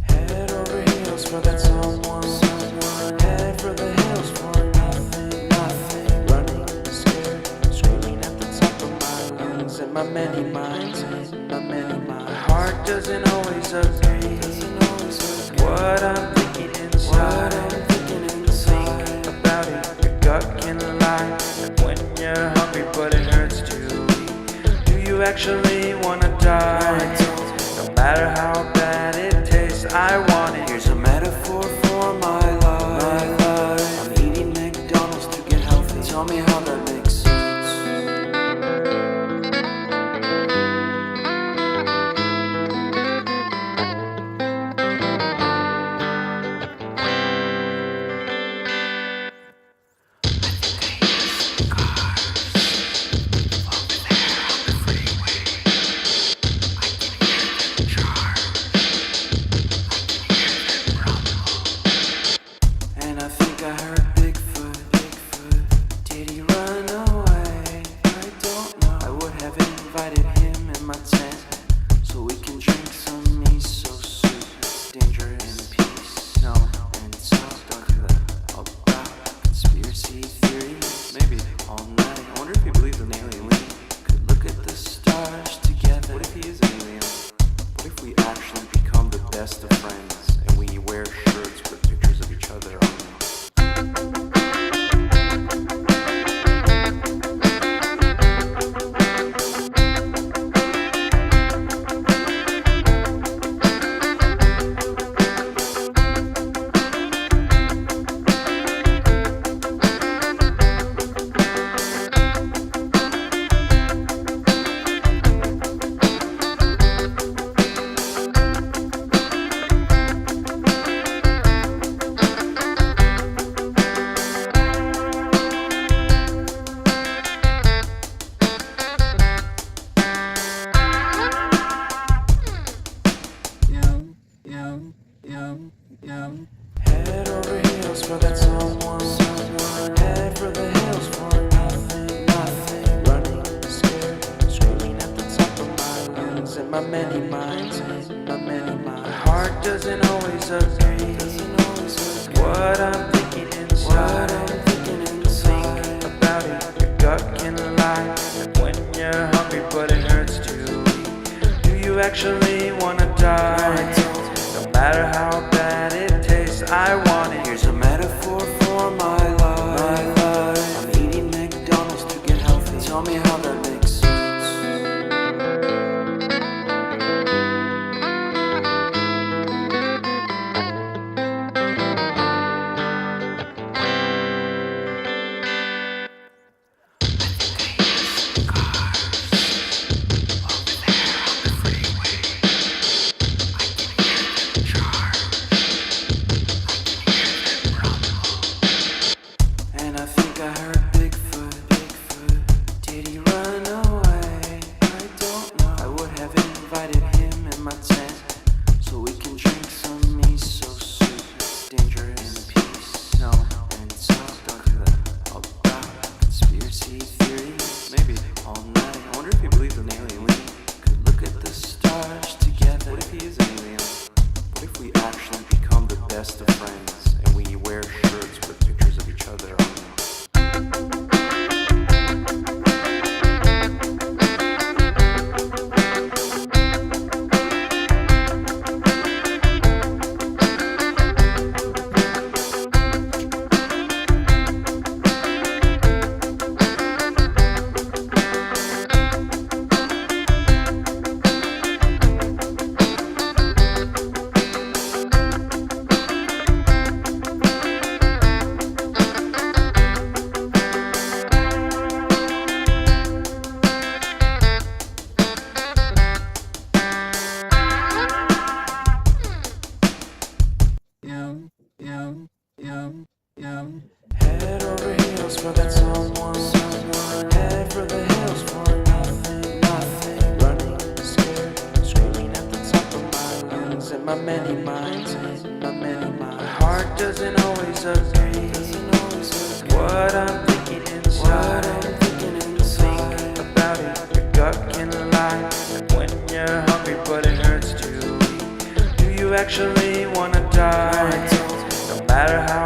Head over heels for that someone. Head for the hills for nothing. Running scared, screaming at the top of my lungs. And my many minds, my heart doesn't always agree. What I'm thinking inside, think about it, your gut can lie. And when you're hungry but it hurts to eat, do you actually wanna die? No matter how bad it tastes, I want it. Here's a metaphor for my life. I'm eating McDonald's to get healthy. Tell me how that makes sense. And I think I heard Bigfoot. Did he run away? I don't know. I would have invited him in my tent so we can drink some miso soup. It's dangerous. In peace. No. And talk. Don't do that. About conspiracy theories. Maybe all night. I wonder if he believes in alien. We could look at the stars together. What if he is an alien? What if we actually become the best of friends and we wear shirts with pictures of each other on them? Head over heels for that someone. Head for the hills for nothing. Running scared, screaming at the top of my lungs. And my many minds, my heart doesn't always agree. What I'm thinking inside, think about it, your gut can lie. And when you're hungry but it hurts to eat, do you actually wanna die? No matter how bad it tastes, I want it. Here's a metaphor for my life. I'm eating McDonald's to get healthy. Tell me how that makes sense. And I think I heard Bigfoot. Did he run away? I don't know. I would have invited him in my tent so we can drink some miso soup. It's dangerous. In peace. No. And talk. Don't do that. About conspiracy theories. Maybe all night. I wonder if he believes in alien. We could look at the stars together. What if he is an alien? What if we actually become the best of friends and we wear shirts with pictures of each other on them? Head over heels for that someone. Head for the hills for nothing. Running scared, screaming at the top of my lungs. And my many minds, my heart doesn't always agree. What I'm thinking inside, think about it, your gut can lie. And when you're hungry happy, but it hurts too. Do you actually wanna die? No matter how